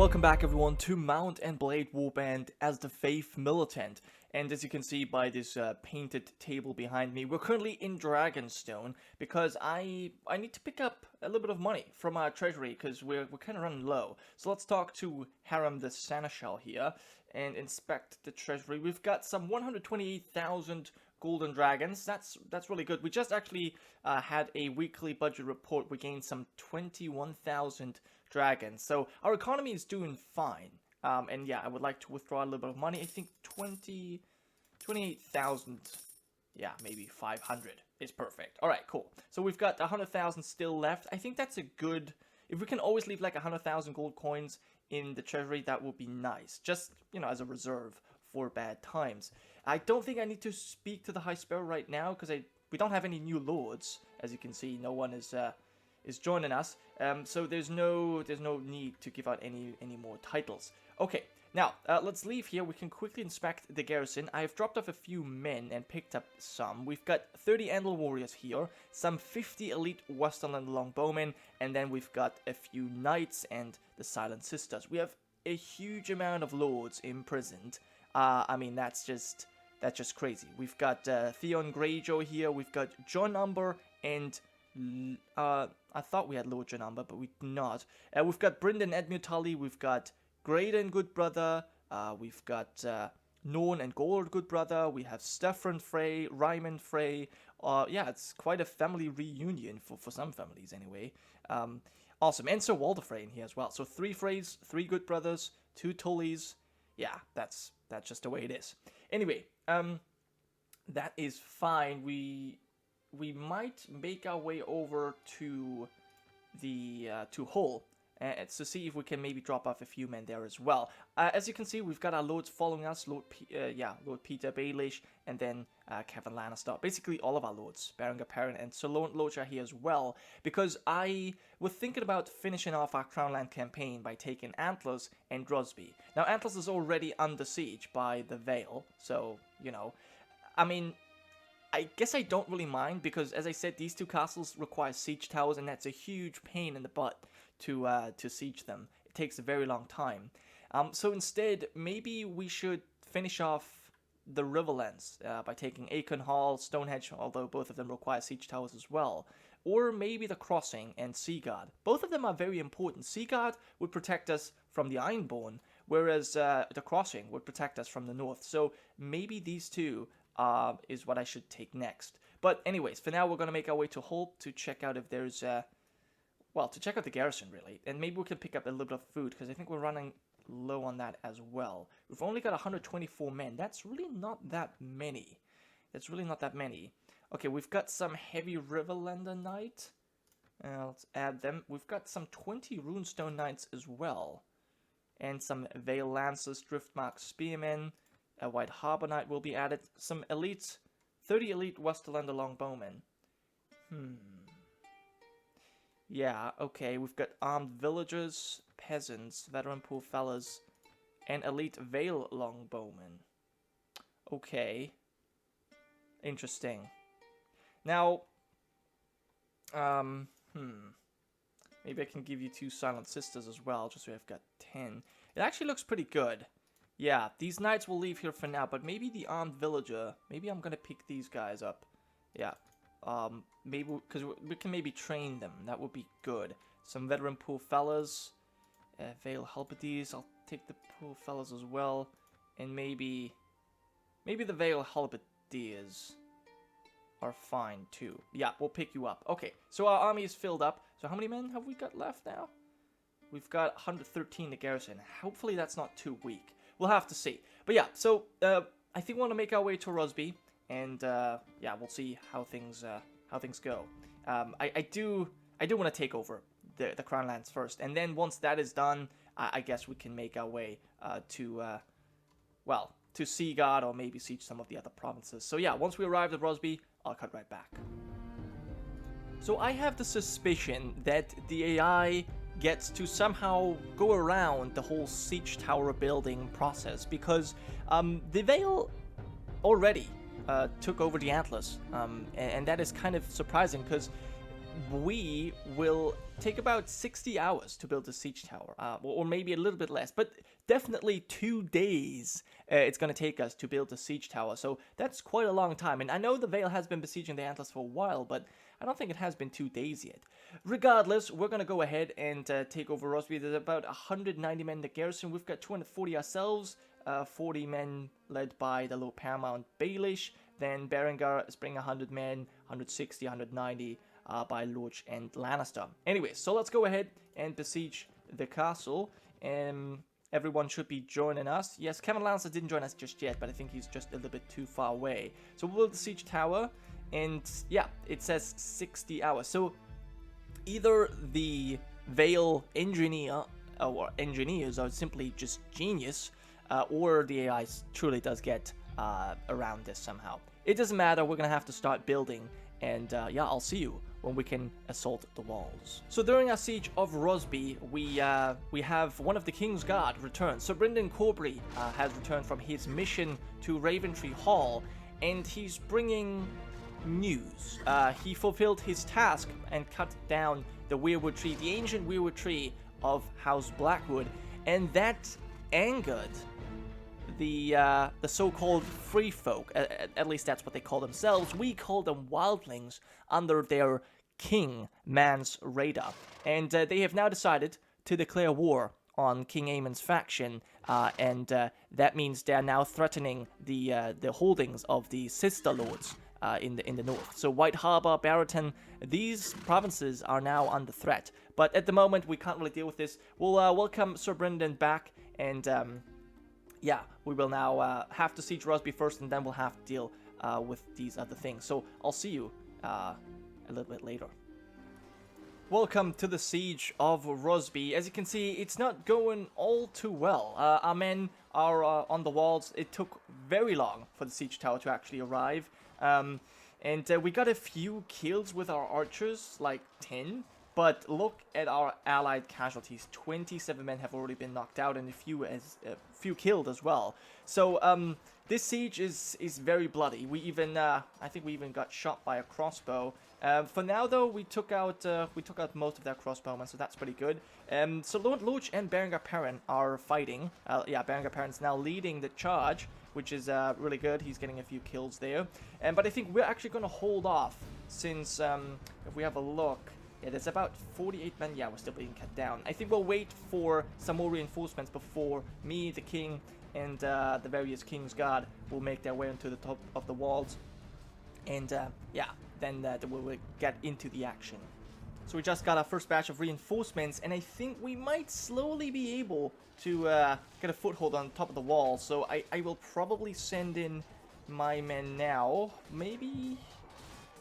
welcome back everyone to Mount and Blade Warband as the Faith Militant. And as you can see by this painted table behind me, we're currently in Dragonstone because I need to pick up a little bit of money from our treasury because we're kind of running low. So let's talk to Harem the Seneschal here and inspect the treasury. We've got some 128,000 golden dragons. That's really good. We just actually had a weekly budget report. We gained some 21,000 dragons. So our economy is doing fine. And yeah, I would like to withdraw a little bit of money. I think 28,000, yeah, maybe 500 is perfect. All right, cool. So we've got 100,000 still left. I think that's a good, if we can always leave like 100,000 gold coins in the treasury, that would be nice. Just, you know, as a reserve for bad times. I don't think I need to speak to the High Sparrow right now because we don't have any new lords. As you can see, no one is joining us. So there's no need to give out any more titles. Okay, now let's leave here. We can quickly inspect the garrison. I've dropped off a few men and picked up some. We've got 30 Andal warriors here, some 50 elite Westerland longbowmen, and then we've got a few knights and the Silent Sisters. We have a huge amount of lords imprisoned. I mean, that's just crazy. We've got Theon Greyjoy here. We've got John Umber and I thought we had Lord John Umber, but we do not. We've got Brynden Edmure Tully. We've got Graydon Goodbrother. We've got Norn and Gold Goodbrother. We have Stefan Frey, Ryman Frey. Yeah, it's quite a family reunion for some families anyway. Awesome. And Sir Walder Frey in here as well. So 3 Freys, 3 Goodbrothers, 2 Tullys. Yeah, that's just the way it is. Anyway, that is fine. We might make our way over to the to Hull to see if we can maybe drop off a few men there as well. As you can see, we've got our lords following us. Lord Petyr, Baelish, and then Kevin Lannister. Basically, all of our lords, Berenger Perrin and Sir Loach are here as well. Because I was thinking about finishing off our Crownland campaign by taking Antlers and Rosby. Now, Antlers is already under siege by the Vale, so you know, I mean, I guess I don't really mind because, as I said, these 2 castles require siege towers, and that's a huge pain in the butt to siege them. It takes a very long time. So instead, maybe we should finish off the Riverlands by taking Acon Hall, Stonehenge, although both of them require siege towers as well. Or maybe the Crossing and Seaguard. Both of them are very important. Seaguard would protect us from the Ironborn, whereas the Crossing would protect us from the north. So maybe these 2 is what I should take next. But anyways, for now, we're going to make our way to Hull to check out if there's, well, to check out the garrison, really. And maybe we can pick up a little bit of food, because I think we're running low on that as well. We've only got 124 men. That's really not that many. Okay, we've got some heavy Riverlander Knight. Let's add them. We've got some 20 Runestone Knights as well. And some Vale Lancers, Driftmark Spearmen. A White Harbor Knight will be added. Some elite, 30 elite Westerlander Longbowmen. Yeah, okay. We've got armed villagers, peasants, veteran poor fellas, and elite Vale Longbowmen. Okay. Interesting. Now, maybe I can give you 2 Silent Sisters as well, just so I've got 10. It actually looks pretty good. Yeah, these knights will leave here for now, but maybe the armed villager, maybe I'm gonna pick these guys up. Yeah, maybe, because we can maybe train them, that would be good. Some veteran poor fellas, Vale Halberdiers, I'll take the poor fellas as well, and maybe the Vale Halberdiers are fine too. Yeah, we'll pick you up. Okay, so our army is filled up. So how many men have we got left now? We've got 113 in the garrison. Hopefully that's not too weak. We'll have to see. But yeah, so I think we want to make our way to Rosby, and yeah, we'll see how things go. I do want to take over the Crown Lands first, and then once that is done, I guess we can make our way to Seaguard or maybe siege some of the other provinces. So yeah, once we arrive at Rosby, I'll cut right back. So I have the suspicion that the AI gets to somehow go around the whole siege tower building process, because the Vale already took over the Atlas, and that is kind of surprising, because we will take about 60 hours to build a siege tower, or maybe a little bit less, but definitely 2 days it's going to take us to build a siege tower. So that's quite a long time. And I know the Vale has been besieging the Antlers for a while, but I don't think it has been 2 days yet. Regardless, we're going to go ahead and take over Rosby. There's about 190 men in the garrison. We've got 240 ourselves, 40 men led by the Lord Paramount Baelish. Then Berengar is bringing 100 men, 160, 190 by Lorch and Lannister. Anyway, so let's go ahead and besiege the castle. Everyone should be joining us. Yes, Kevin Lancel didn't join us just yet, but I think he's just a little bit too far away. So we'll build the siege tower, and yeah, it says 60 hours. So either the Vale engineer or engineers are simply just genius, or the AI truly does get around this somehow. It doesn't matter, we're gonna have to start building, and yeah, I'll see you when we can assault the walls. So during our siege of Rosby, we have one of the King's Guard return. So Brynden Corbry has returned from his mission to Raventree Hall, and he's bringing news. He fulfilled his task and cut down the weirwood tree, the ancient weirwood tree of House Blackwood, and that angered the so-called free folk. At least that's what they call themselves. We call them wildlings under their king Man's radar, and they have now decided to declare war on King Aemon's faction, and that means they are now threatening the holdings of the sister lords in the north. So White Harbor, Barrington, these provinces are now under threat. But at the moment, we can't really deal with this. We'll welcome Sir Brynden back, and yeah, we will now have to siege Rosby first, and then we'll have to deal with these other things. So I'll see you a little bit later. Welcome to the siege of Rosby. As you can see, it's not going all too well. Our men are on the walls. It took very long for the siege tower to actually arrive. And we got a few kills with our archers, like 10. But look at our allied casualties. 27 men have already been knocked out, and a few killed as well. So this siege is very bloody. We even I think we even got shot by a crossbow. For now, though, we took out most of their crossbowmen, so that's pretty good. So Lord Lorch and Berengar Perrin are fighting. Yeah, Berengar Perrin's now leading the charge, which is really good. He's getting a few kills there. But I think we're actually going to hold off, since if we have a look, yeah, there's about 48 men. Yeah, we're still being cut down. I think we'll wait for some more reinforcements before me, the king, and the various King's Guard will make their way onto the top of the walls. And yeah, then we'll get into the action. So we just got our first batch of reinforcements, and I think we might slowly be able to get a foothold on top of the wall. So I will probably send in my men now.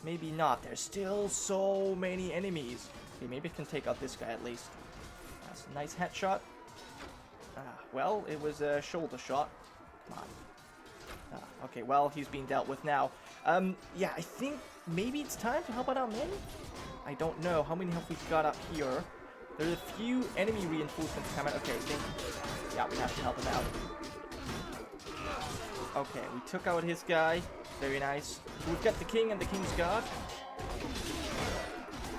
Maybe not. There's still so many enemies. Okay, maybe I can take out this guy at least. That's a nice headshot. Well, it was a shoulder shot. Come on. Okay, well, he's being dealt with now. Yeah, I think maybe it's time to help out our men? I don't know. How many have we got up here? There's a few enemy reinforcements coming. Okay, I think... yeah, we have to help him out. Okay, we took out his guy. Very nice. We've got the king and the King's Guard.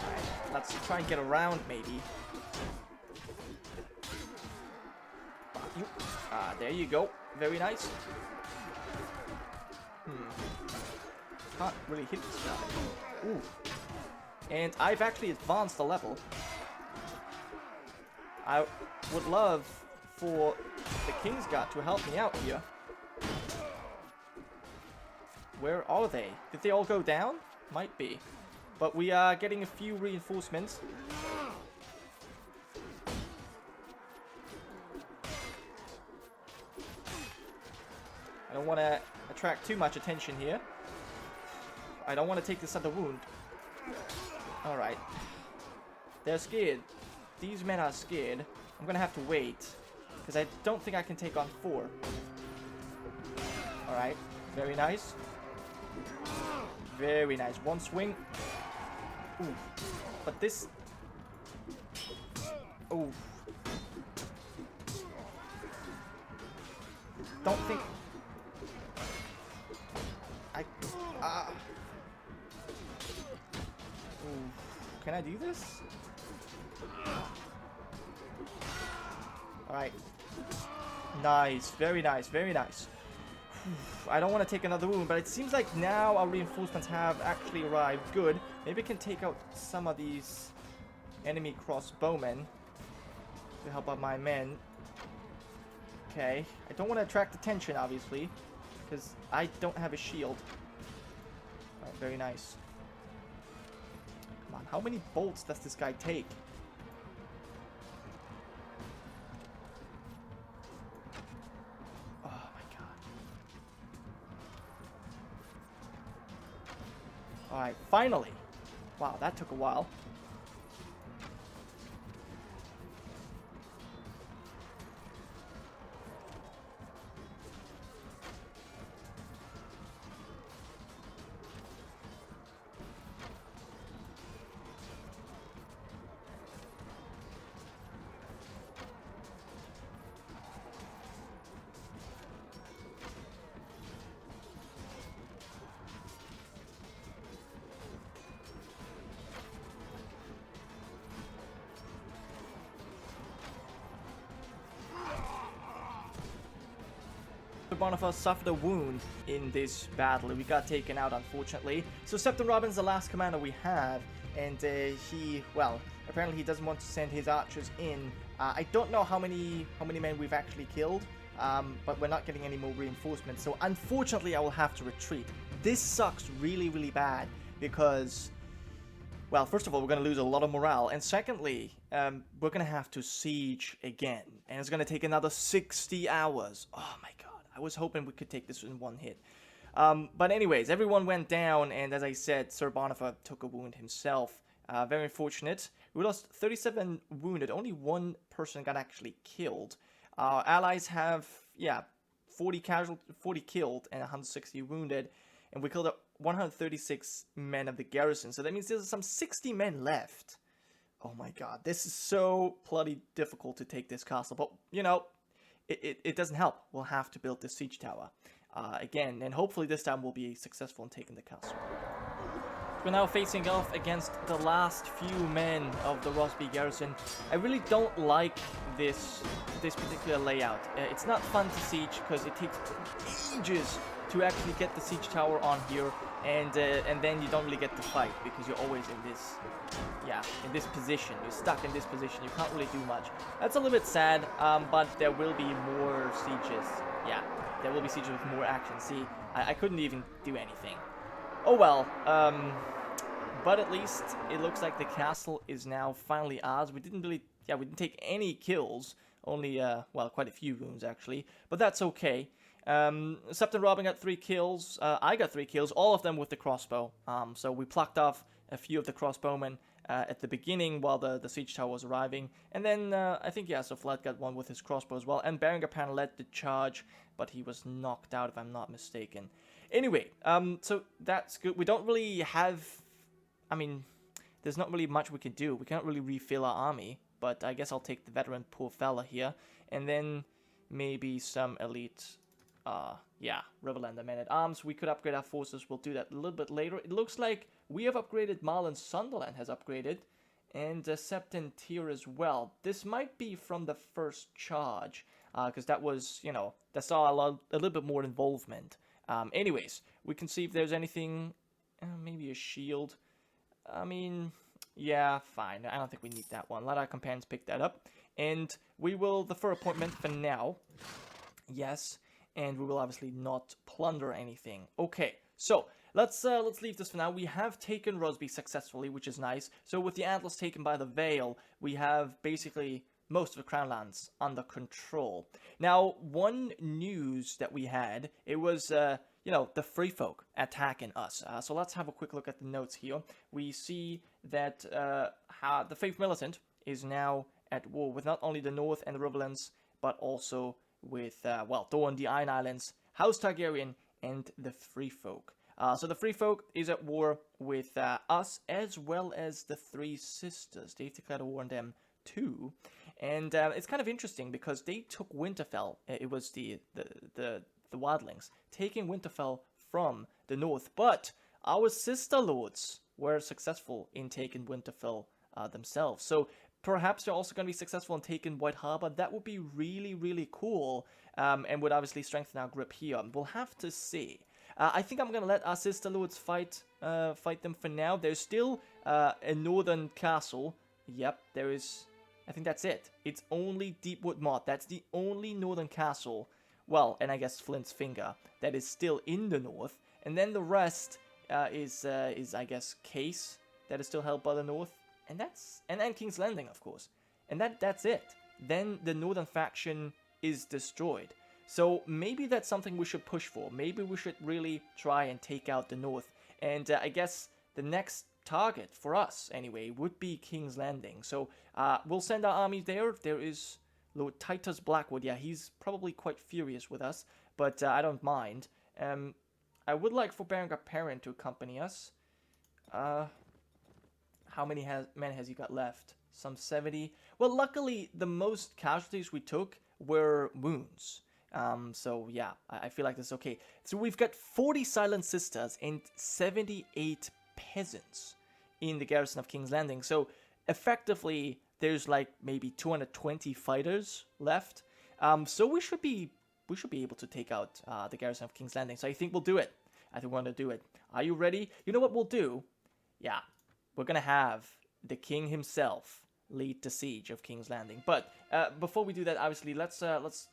Alright, let's try and get around, maybe. There you go. Very nice. Can't really hit this guy. Ooh. And I've actually advanced the level. I would love for the King's Guard to help me out here. Where are they? Did they all go down? Might be. But we are getting a few reinforcements. I don't want to attract too much attention here. I don't want to take this other wound. Alright. They're scared. These men are scared. I'm going to have to wait, because I don't think I can take on 4. Alright. Very nice. Very nice. One swing. Ooh. But this... ooh. Don't think... can I do this? Alright. Nice. Very nice. Very nice. I don't want to take another wound, but it seems like now our reinforcements have actually arrived. Good. Maybe we can take out some of these enemy crossbowmen to help out my men. Okay. I don't want to attract attention, obviously, because I don't have a shield. Alright, very nice. Come on, how many bolts does this guy take? Oh my god. Alright, finally! Wow, that took a while. Bonifer suffered a wound in this battle. We got taken out, unfortunately. So Septon Robin's the last commander we have, and he, well, apparently he doesn't want to send his archers in. I don't know how many men we've actually killed, but we're not getting any more reinforcements. So unfortunately, I will have to retreat. This sucks really, really bad because, well, first of all, we're going to lose a lot of morale, and secondly, we're going to have to siege again, and it's going to take another 60 hours. Oh my god. I was hoping we could take this in one hit. But anyways, everyone went down, and as I said, Sir Bonifer took a wound himself. Very unfortunate. We lost 37 wounded. Only one person got actually killed. Our allies have, yeah, 40 killed and 160 wounded. And we killed 136 men of the garrison. So that means there's some 60 men left. Oh my god, this is so bloody difficult to take this castle. But, you know, it doesn't help. We'll have to build this siege tower again, and hopefully this time we'll be successful in taking the castle. We're now facing off against the last few men of the Rosby garrison. I really don't like this particular layout. It's not fun to siege because it takes ages to actually get the siege tower on here, and then you don't really get to fight because you're always in this, yeah, in this position. You're stuck in this position. You can't really do much. That's a little bit sad, but there will be more sieges. Yeah, there will be sieges with more action. See, I couldn't even do anything. Oh well, but at least it looks like the castle is now finally ours. We didn't really, yeah, we didn't take any kills. Only, well, quite a few wounds actually, but that's okay. Septon Robin got 3 kills, I got 3 kills, all of them with the crossbow. So we plucked off a few of the crossbowmen at the beginning while the siege tower was arriving. And then, I think, yeah, so Vlad got 1 with his crossbow as well. And Berenger apparently led the charge, but he was knocked out if I'm not mistaken. Anyway, so that's good. We don't really have, I mean, there's not really much we can do. We can't really refill our army, but I guess I'll take the veteran poor fella here. And then maybe some elite... yeah, Rebelander men-at-arms. We could upgrade our forces. We'll do that a little bit later. It looks like we have upgraded. Marlon Sunderland has upgraded. And Septon tier as well. This might be from the first charge. Because that was, you know, that saw a little bit more involvement. Anyways, we can see if there's anything... maybe a shield. I mean, yeah, fine. I don't think we need that one. Let our companions pick that up. And we will defer appointment for now. Yes. And we will obviously not plunder anything. Okay, so let's leave this for now. We have taken Rosby successfully, which is nice. So with the Antlers taken by the Vale, we have basically most of the Crown lands under control. Now, one news that we had, it was, you know, the Free Folk attacking us. So let's have a quick look at the notes here. We see that the Faith Militant is now at war with not only the North and the Riverlands, but also with, well, Dorne, the Iron Islands, House Targaryen, and the Free Folk. So the Free Folk is at war with us, as well as the Three Sisters. They've declared a war on them too. And it's kind of interesting because they took Winterfell. It was the Wildlings taking Winterfell from the north. But our sister lords, were successful in taking Winterfell themselves. So perhaps they're also going to be successful in taking White Harbor. That would be really, really cool, and would obviously strengthen our grip here. We'll have to see. I think I'm going to let our Sister Lords fight them for now. There's still a northern castle. Yep, there is. I think that's it. It's only Deepwood Motte. That's the only northern castle. Well, and I guess Flint's Finger that is still in the north. And then the rest is I guess Case that is still held by the north. And then King's Landing, of course. And that's it. Then the northern faction is destroyed. So maybe that's something we should push for. Maybe we should really try and take out the north. And I guess the next target for us, anyway, would be King's Landing. So we'll send our army there. There is Lord Titus Blackwood. Yeah, he's probably quite furious with us, but I don't mind. I would like for Berengar Perrin to accompany us. How many men has he got left? Some 70. Well, luckily, the most casualties we took were wounds. So yeah, I feel like this is okay. So we've got 40 Silent Sisters and 78 peasants in the garrison of King's Landing. So effectively, there's like maybe 220 fighters left. So we should be able to take out the garrison of King's Landing. So I think we'll do it. I think we're gonna do it. Are you ready? You know what we'll do? Yeah. We're going to have the king himself lead the siege of King's Landing. But before we do that, obviously, let's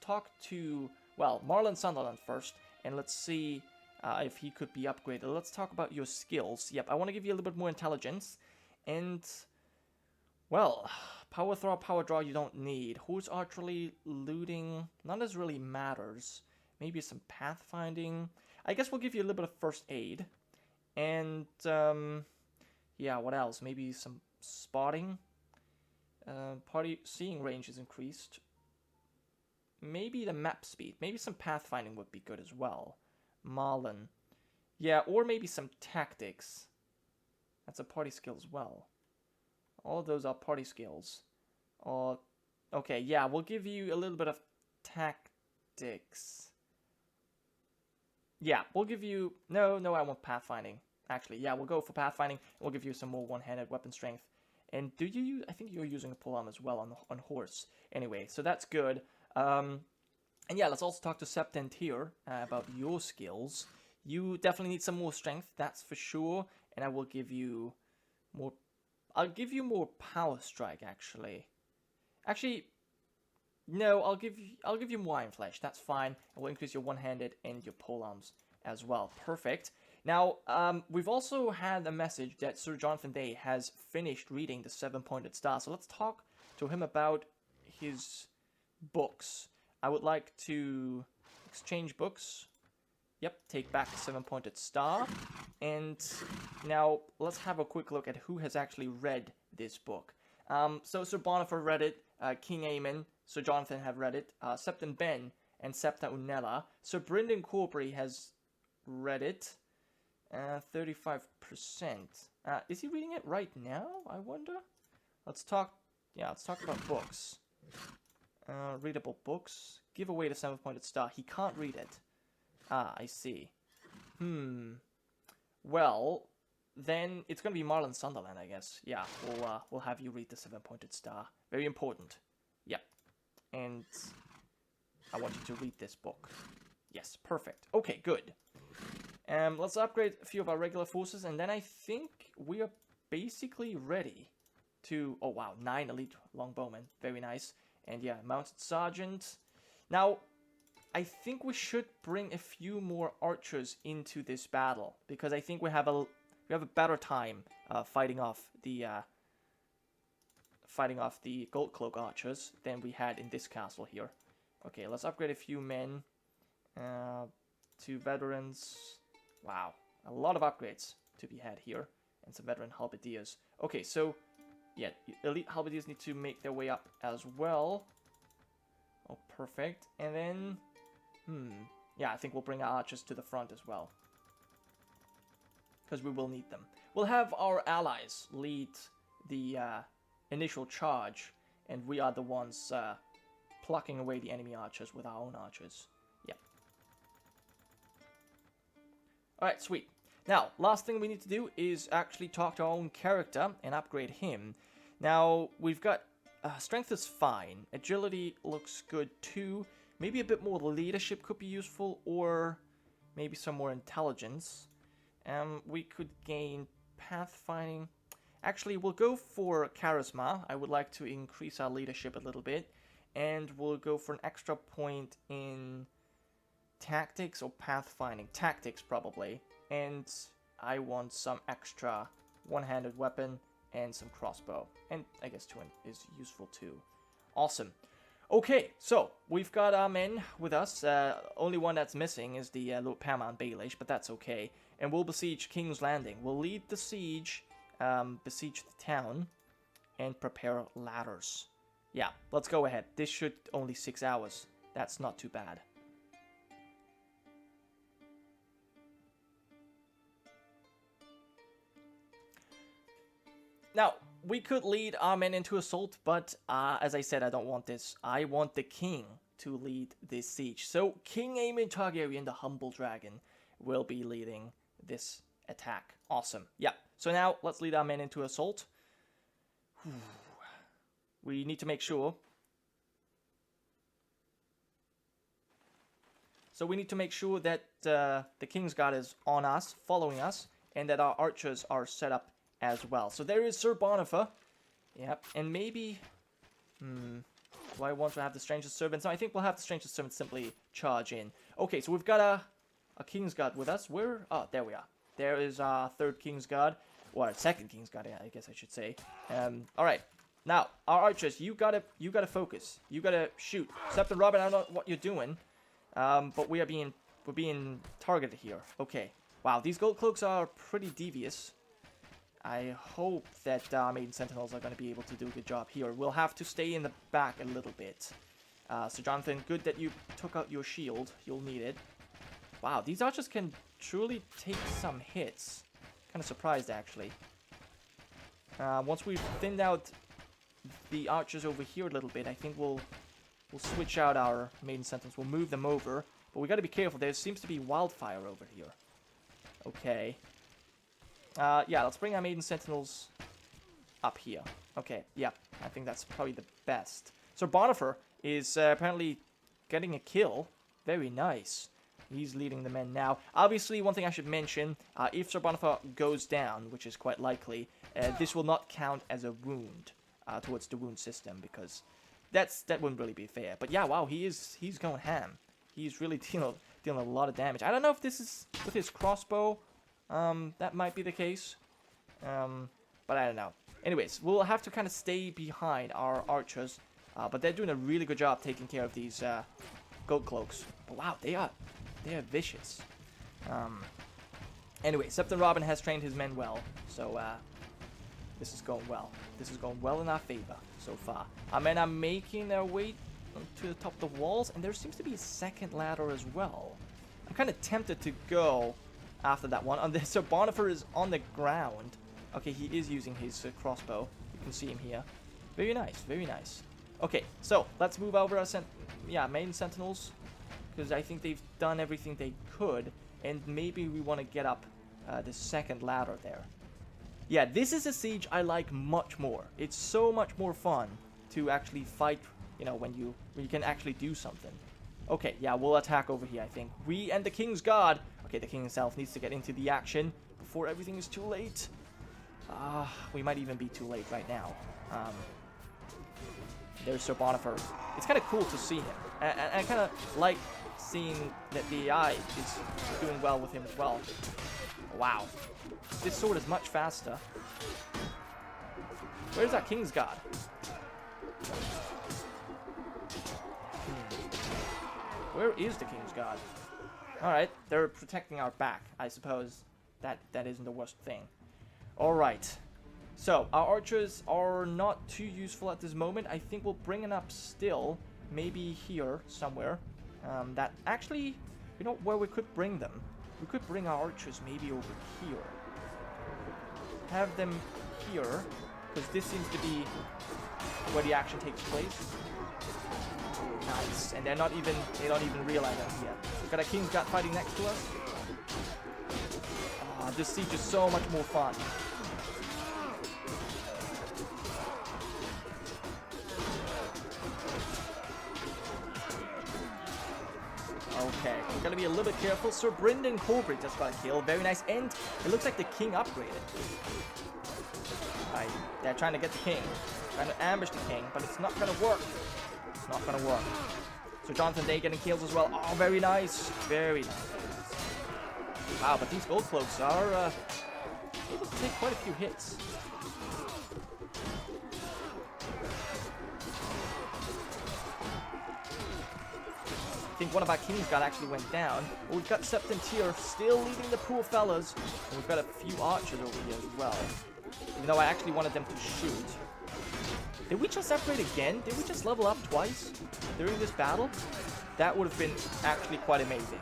talk to, well, Marlon Sunderland first. And let's see if he could be upgraded. Let's talk about your skills. Yep, I want to give you a little bit more intelligence. And, well, power throw, power draw you don't need. Horse archery, looting, none of this really matters. Maybe some pathfinding. I guess we'll give you a little bit of first aid. And, yeah, what else? Maybe some spotting. Party seeing range is increased. Maybe the map speed. Maybe some pathfinding would be good as well. Marlon. Yeah, or maybe some tactics. That's a party skill as well. All of those are party skills. Okay, yeah, we'll give you a little bit of tactics. Yeah, we'll give you... No, I want pathfinding. Actually, yeah, we'll go for pathfinding. We'll give you some more one-handed weapon strength. And do you use... I think you're using a polearm as well on horse. Anyway, so that's good. And yeah, let's also talk to Septon here about your skills. You definitely need some more strength, that's for sure. And I will give you more... I'll give you more power strike, actually. Actually, no, I'll give you more iron flesh. That's fine. I will increase your one-handed and your polearms as well. Perfect. Now, we've also had a message that Sir Jonathan Day has finished reading the Seven-Pointed Star. So let's talk to him about his books. I would like to exchange books. Yep, take back the Seven-Pointed Star. And now let's have a quick look at who has actually read this book. So Sir Bonifer read it, King Aemon, Sir Jonathan have read it, Septon Ben and Septa Unella. Sir Brynden Corbry has read it, 35%. Is he reading it right now, I wonder? Let's talk about books. Readable books. Give away the Seven-Pointed Star. He can't read it. Ah, I see. Well, then it's going to be Marlon Sunderland, I guess. Yeah, we'll have you read the Seven-Pointed Star. Very important. Yep. And I want you to read this book. Yes, perfect. Okay, good. Let's upgrade a few of our regular forces, and then I think we are basically ready to... Oh, wow, 9 elite longbowmen. Very nice. And yeah, mounted sergeant. Now, I think we should bring a few more archers into this battle, because I think we have a better time fighting off the Gold Cloak archers than we had in this castle here. Okay, let's upgrade a few men. 2 veterans. Wow, a lot of upgrades to be had here, and some veteran halberdiers. Okay, so yeah, elite halberdiers need to make their way up as well. Oh, perfect. And then, yeah, I think we'll bring our archers to the front as well, because we will need them. We'll have our allies lead the initial charge, and we are the ones plucking away the enemy archers with our own archers. Yep. Alright, sweet. Now, last thing we need to do is actually talk to our own character and upgrade him. Now, we've got strength is fine. Agility looks good too. Maybe a bit more leadership could be useful, or maybe some more intelligence. We could gain pathfinding. Actually, we'll go for charisma. I would like to increase our leadership a little bit. And we'll go for an extra point in tactics or pathfinding. Tactics, probably. And I want some extra one-handed weapon and some crossbow. And I guess twin is useful too. Awesome. Okay, so we've got our men with us. Only one that's missing is the Lord Paramount Baelish, but that's okay. And we'll besiege King's Landing. We'll lead the siege, besiege the town, and prepare ladders. Yeah, let's go ahead. This should only 6 hours. That's not too bad. Now, we could lead our men into assault, but as I said, I don't want this. I want the king to lead this siege. So, King Aemon Targaryen, the humble dragon, will be leading this attack. Awesome. Yeah. So now, let's lead our men into assault. We need to make sure. So we need to make sure that the King's Guard is on us, following us, and that our archers are set up as well. So there is Sir Bonifer. Yep. And maybe... do I want to have the Strangest Servants? No, I think we'll have the Strangest Servants simply charge in. Okay, so we've got a King's Guard with us. Where? Oh, there we are. There is our third King's Guard. Or second King's Guard, I guess I should say. Alright. Now, our archers, you gotta focus. You gotta shoot. Septon, Robin, I don't know what you're doing. But we're being targeted here. Okay. Wow, these gold cloaks are pretty devious. I hope that Maiden Sentinels are going to be able to do a good job here. We'll have to stay in the back a little bit. So Jonathan, good that you took out your shield. You'll need it. Wow, these archers can truly take some hits. Kind of surprised, actually. Once we've thinned out the archers over here a little bit, I think we'll switch out our Maiden Sentinels. We'll move them over. But we got to be careful. There seems to be wildfire over here. Okay. Yeah, let's bring our Maiden Sentinels up here. Okay, yeah, I think that's probably the best. So Bonifer is apparently getting a kill. Very nice. He's leading the men now. Obviously, one thing I should mention, if Sir Bonifer goes down, which is quite likely, this will not count as a wound towards the wound system, because that wouldn't really be fair. But yeah, wow, he's going ham. He's really dealing a lot of damage. I don't know if this is with his crossbow. That might be the case. But I don't know. Anyways, we'll have to kind of stay behind our archers. But they're doing a really good job taking care of these gold cloaks. But wow, they are vicious. Anyway, Septon Robin has trained his men well. So this is going well. This is going well in our favor so far. Our men are making their way to the top of the walls. And there seems to be a second ladder as well. I'm kind of tempted to go after that one. So Bonifer is on the ground. Okay, he is using his crossbow. You can see him here. Very nice, very nice. Okay, so let's move over our Maiden Sentinels, because I think they've done everything they could, and maybe we want to get up the second ladder there. Yeah, this is a siege I like much more. It's so much more fun to actually fight, when you can actually do something. Okay, yeah, we'll attack over here, I think. We and the King's Guard. Okay, the king himself needs to get into the action before everything is too late. We might even be too late right now. There's Sir Bonifer. It's kind of cool to see him. And I kind of like seeing that the AI is doing well with him as well. Wow. This sword is much faster. Where's that King's Guard? Where is the King's Guard? Alright, they're protecting our back. I suppose that isn't the worst thing. Alright. So, our archers are not too useful at this moment. I think we'll bring it up still. Maybe here, somewhere. That actually, where we could bring them? We could bring our archers maybe over here. Have them here, because this seems to be where the action takes place. Nice, and they don't even realize I'm here. We've got a King's Guard fighting next to us. This siege is so much more fun. Okay, we gotta be a little bit careful. Sir Brynden Corbry just got a kill. Very nice. And it looks like the king upgraded. Right, they're trying to get the king. Trying to ambush the king, but it's not gonna work. It's not gonna work. So Jonathan Day getting kills as well. Oh, very nice. Very nice. Wow, but these gold cloaks are able to take quite a few hits. I think one of our Kingsguard actually went down. But we've got Septon here still leading the poor fellas. And we've got a few archers over here as well. Even though I actually wanted them to shoot. Did we just upgrade again? Did we just level up twice during this battle? That would have been actually quite amazing.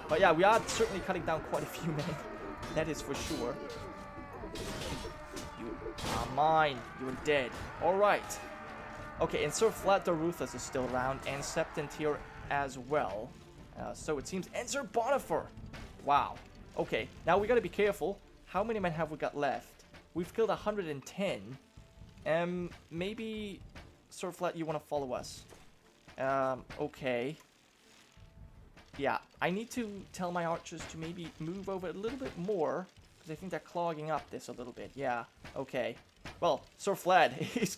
But yeah, we are certainly cutting down quite a few men. That is for sure. You are mine. You are dead. Alright. Okay, and Sir Vlad the Ruthless is still around. And Septon here as well. So it seems. And Sir Bonifer. Wow. Okay, now we gotta be careful. How many men have we got left? We've killed 110. Maybe Sir Vlad, you want to follow us? Okay. Yeah, I need to tell my archers to maybe move over a little bit more, because I think they're clogging up this a little bit. Yeah, okay. Well, Sir Vlad is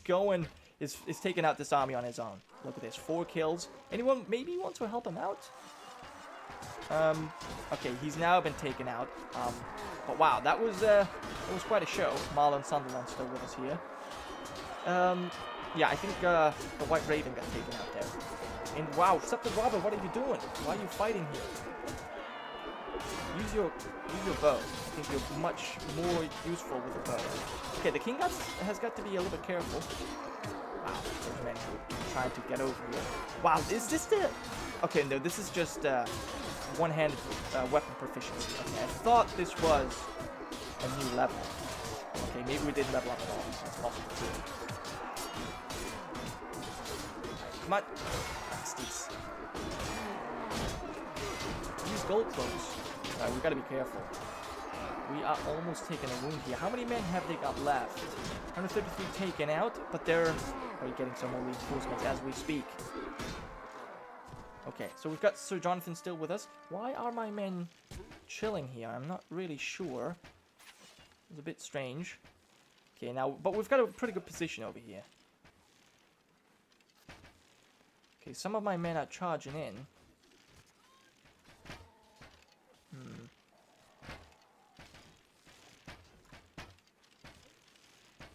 taking out this army on his own. Look at this, 4 kills. Anyone maybe want to help him out? Okay, he's now been taken out. But wow, that was quite a show. Marlon Sunderland still with us here. Yeah, I think the White Raven got taken out there. And wow, Septa Robert, what are you doing? Why are you fighting here? Use your bow. I think you're much more useful with a bow. Okay, the king has got to be a little bit careful. Wow, those men trying to get over here. Wow, is this the... Okay, no, this is just one-handed weapon proficiency. Okay, I thought this was a new level. Okay, maybe we didn't level up at all. That's possible too. Come on. These gold cloaks. Alright, we gotta be careful. We are almost taking a wound here. How many men have they got left? 133 taken out, but they're getting some more reinforcements as we speak. Okay, so we've got Sir Jonathan still with us. Why are my men chilling here? I'm not really sure. It's a bit strange. Okay, now, but we've got a pretty good position over here. Okay, some of my men are charging in.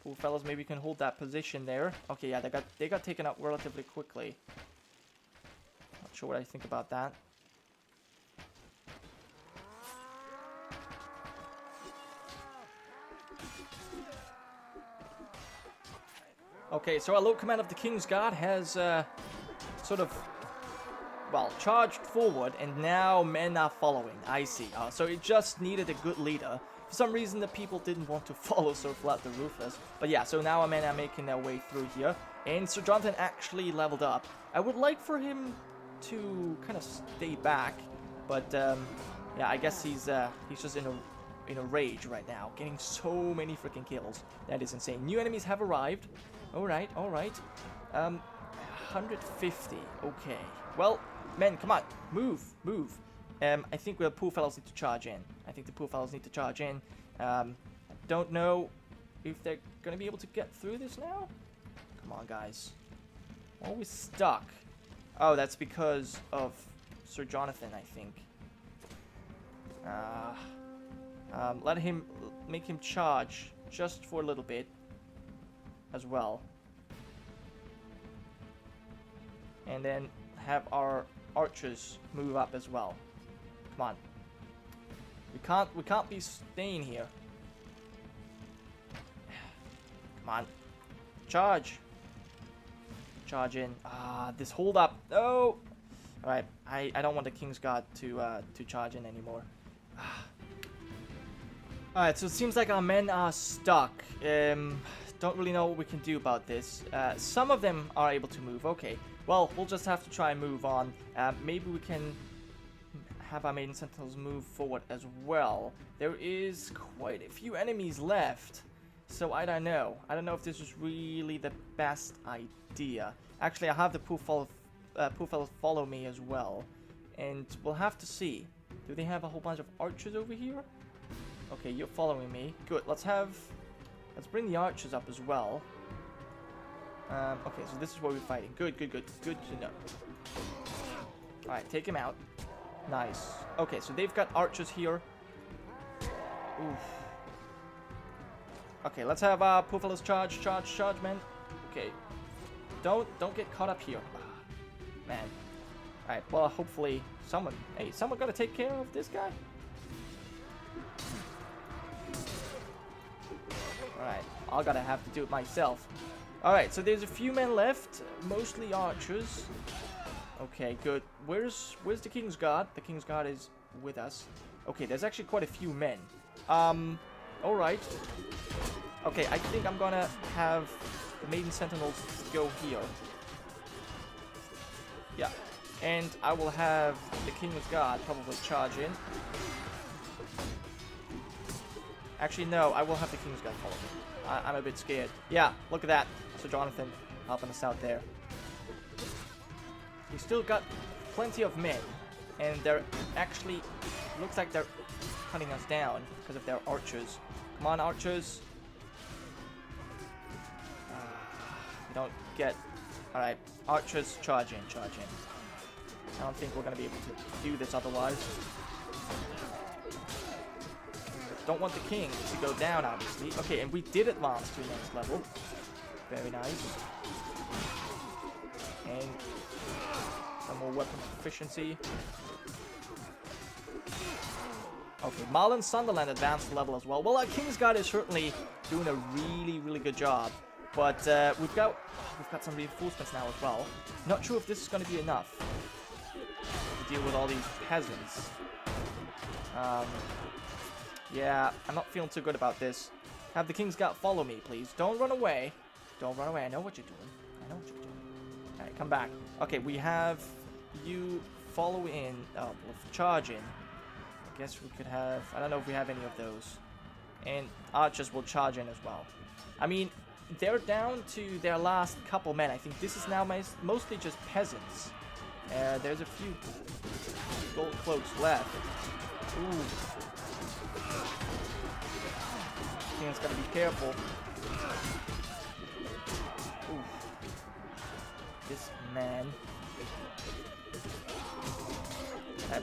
Poor fellas, maybe you can hold that position there. Okay, yeah, they got taken out relatively quickly. Not sure what I think about that. Okay, so our Lord Command of the King's Guard has sort of, well, charged forward, and now men are following. I see. So it just needed a good leader. For some reason, the people didn't want to follow Sir Vlad the Ruthless. But yeah, so now our men are making their way through here. And Sir Jonathan actually leveled up. I would like for him to kind of stay back. But, yeah, I guess he's just in a rage right now. Getting so many freaking kills. That is insane. New enemies have arrived. Alright, alright. 150. Okay. Well, men, come on. Move, move. I think the poor fellows need to charge in. I don't know if they're going to be able to get through this now. Come on, guys. Always stuck. Oh, that's because of Sir Jonathan, I think. Make him charge just for a little bit as well. And then have our archers move up as well. Come on. We can't be staying here. Come on. Charge. Charge in. This hold up. Oh. Alright, I don't want the King's Guard to charge in anymore. Alright, so it seems like our men are stuck. Don't really know what we can do about this. Some of them are able to move. Okay. Well, we'll just have to try and move on. Maybe we can have our Maiden Sentinels move forward as well. There is quite a few enemies left, so I don't know. I don't know if this is really the best idea. Actually, I have the pool fellows follow me as well, and we'll have to see. Do they have a whole bunch of archers over here? Okay, you're following me. Good. Let's bring the archers up as well. Okay, so this is where we're fighting. Good, good, good. Good to know. Alright, take him out. Nice. Okay, so they've got archers here. Oof. Okay, let's have Puffalo's charge, man. Okay. Don't get caught up here. Man. Alright, well, hopefully someone gotta take care of this guy? Alright, I gotta have to do it myself. Alright, so there's a few men left, mostly archers. Okay, good. Where's the King's Guard? The King's Guard is with us. Okay, there's actually quite a few men. Alright. Okay, I think I'm gonna have the Maiden Sentinels go here. Yeah. And I will have the King's Guard probably charge in. Actually, no, I will have the King's Guard follow me. I'm a bit scared. Yeah, look at that. So Jonathan helping us out there. We still got plenty of men, and they're actually, looks like they're cutting us down because of their archers. Come on, archers. We don't get... Alright, archers, charge in, charge in. I don't think we're going to be able to do this otherwise. Don't want the king to go down, obviously. Okay, and we did advance to the next level. Very nice. And some more weapon proficiency. Okay, Marlon Sunderland advanced level as well. Well, our King's Guard is certainly doing a really good job. But we've got some reinforcements now as well. Not sure if this is going to be enough to deal with all these peasants. Yeah, I'm not feeling too good about this. Have the King's Guard follow me, please. Don't run away. Don't run away. I know what you're doing. I know what you're doing. Alright, come back. Okay, we have you follow in. Oh, we'll charge in. I guess we could have... I don't know if we have any of those. And archers will charge in as well. I mean, they're down to their last couple men. I think this is now mostly just peasants. There's a few gold cloaks left. Ooh. King's gotta be careful. Ooh. This man.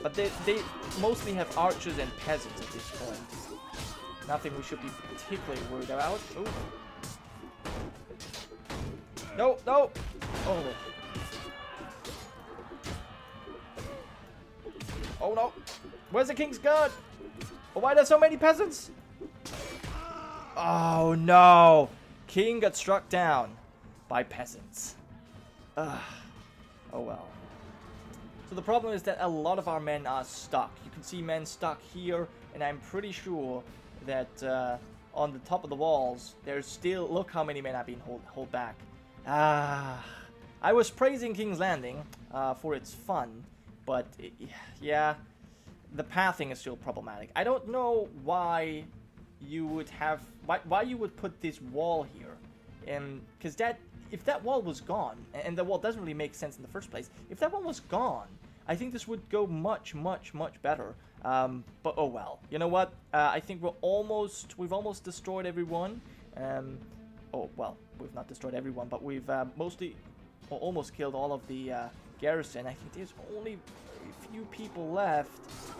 But they mostly have archers and peasants at this point. Nothing we should be particularly worried about. Ooh. No, no! Oh. Oh no! Where's the King's Guard? Oh, why are there so many peasants? Oh no! King got struck down by peasants. Ugh. Oh well. So the problem is that a lot of our men are stuck. You can see men stuck here, and I'm pretty sure that on the top of the walls, there's still... Look how many men are being hold back. I was praising King's Landing for its fun, but yeah, the pathing is still problematic. I don't know why you would have... Why you would put this wall here. Because if that wall was gone, and the wall doesn't really make sense in the first place, if that one was gone, I think this would go much better. But oh well. You know what? I think we've almost destroyed everyone. Oh well, we've not destroyed everyone, but we've almost killed all of the garrison. I think there's only a few people left,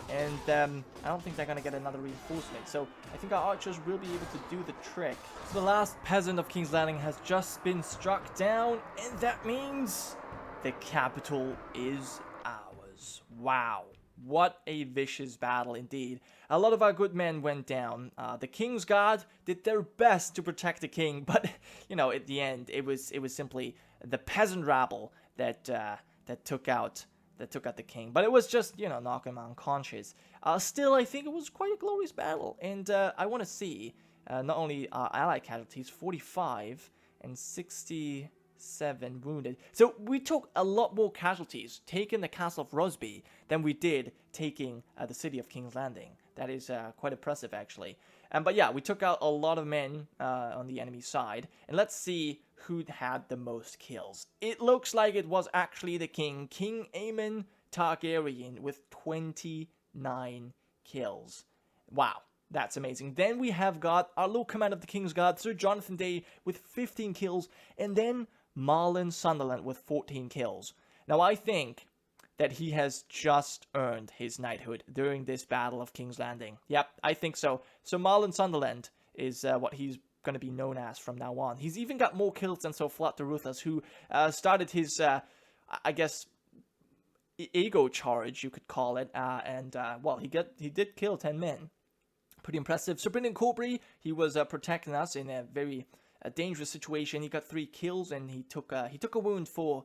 and I don't think they're gonna get another reinforcement. So I think our archers will be able to do the trick. So the last peasant of King's Landing has just been struck down, and that means the capital is ours. Wow. What a vicious battle indeed. A lot of our good men went down. The King's Guard did their best to protect the king, but you know, at the end, it was simply the peasant rabble that took out the king. But it was just, you know, knock him unconscious. Still, I think it was quite a glorious battle, and I want to see not only our ally casualties, 45 and 60 7 wounded. So we took a lot more casualties taking the castle of Rosby than we did taking the city of King's Landing. That is quite impressive, actually. But yeah, we took out a lot of men on the enemy side. And let's see who had the most kills. It looks like it was actually the king, King Aemon Targaryen, with 29 kills. Wow. That's amazing. Then we have got our Lord Command of the King's Guard, Sir Jonathan Day, with 15 kills, and then Marlon Sunderland with 14 kills. Now, I think that he has just earned his knighthood during this Battle of King's Landing. Yep, I think so. So Marlon Sunderland is what he's going to be known as from now on. He's even got more kills than Sir Vlad the Ruthless, who started his, I guess, ego charge, you could call it, well, he did kill 10 men. Pretty impressive. Sir Brendan Corbry, he was protecting us in a very dangerous situation. He got 3 kills and he took a wound for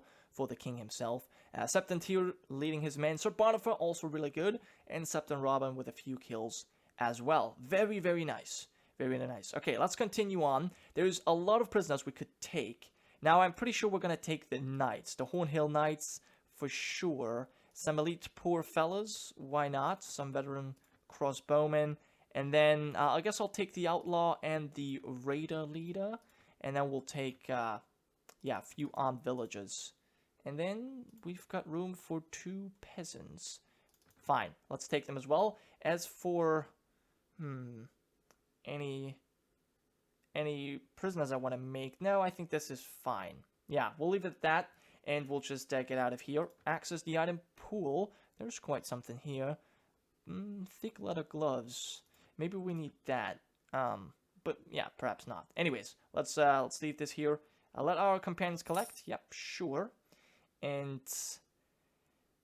the king himself. Septon Petyr leading his men. Sir Bonifer also really good, and Septon Robin with a few kills as well. Very, very nice. Very nice. Okay, let's continue on. There's a lot of prisoners we could take. Now, I'm pretty sure we're going to take the knights, the Hornhill Knights for sure. Some elite poor fellas, why not? Some veteran crossbowmen. And then I guess I'll take the Outlaw and the Raider Leader. And then we'll take, a few armed villagers. And then we've got room for 2 peasants. Fine, let's take them as well. As for, any prisoners I want to make? No, I think this is fine. Yeah, we'll leave it at that. And we'll just get out of here. Access the item pool. There's quite something here. Thick leather gloves. Maybe we need that. But yeah, perhaps not. Anyways, let's leave this here. Let our companions collect. Yep, sure. And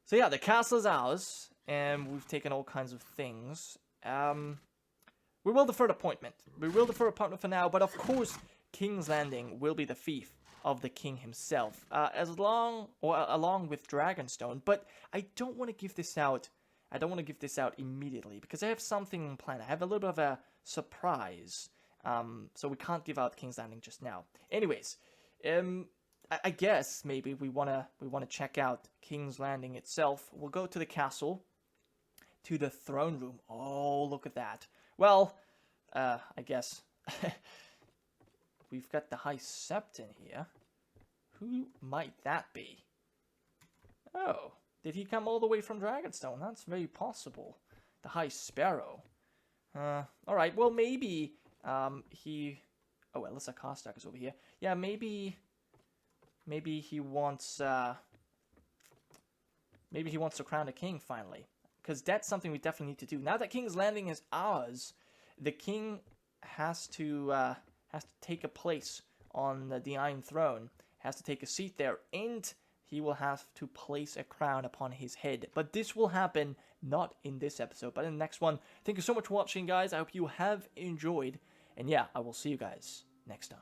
so yeah, the castle is ours, and we've taken all kinds of things. We will defer appointment. We will defer appointment for now, but of course, King's Landing will be the fief of the king himself, along with Dragonstone. But I don't want to give this out. I don't want to give this out immediately because I have something in plan. I have a little bit of a surprise, so we can't give out King's Landing just now. Anyways, I guess maybe we wanna check out King's Landing itself. We'll go to the castle, to the throne room. Oh, look at that. Well, I guess we've got the High Septon here. Who might that be? Oh, did he come all the way from Dragonstone? That's very possible. The High Sparrow. Alright, well, maybe he... Oh, Alyssa Kostak is over here. Yeah, maybe he wants... maybe he wants to crown a king, finally. Because that's something we definitely need to do. Now that King's Landing is ours, the king has to take a place on the Iron Throne, has to take a seat there, and he will have to place a crown upon his head. But this will happen not in this episode, but in the next one. Thank you so much for watching, guys. I hope you have enjoyed, and yeah, I will see you guys next time.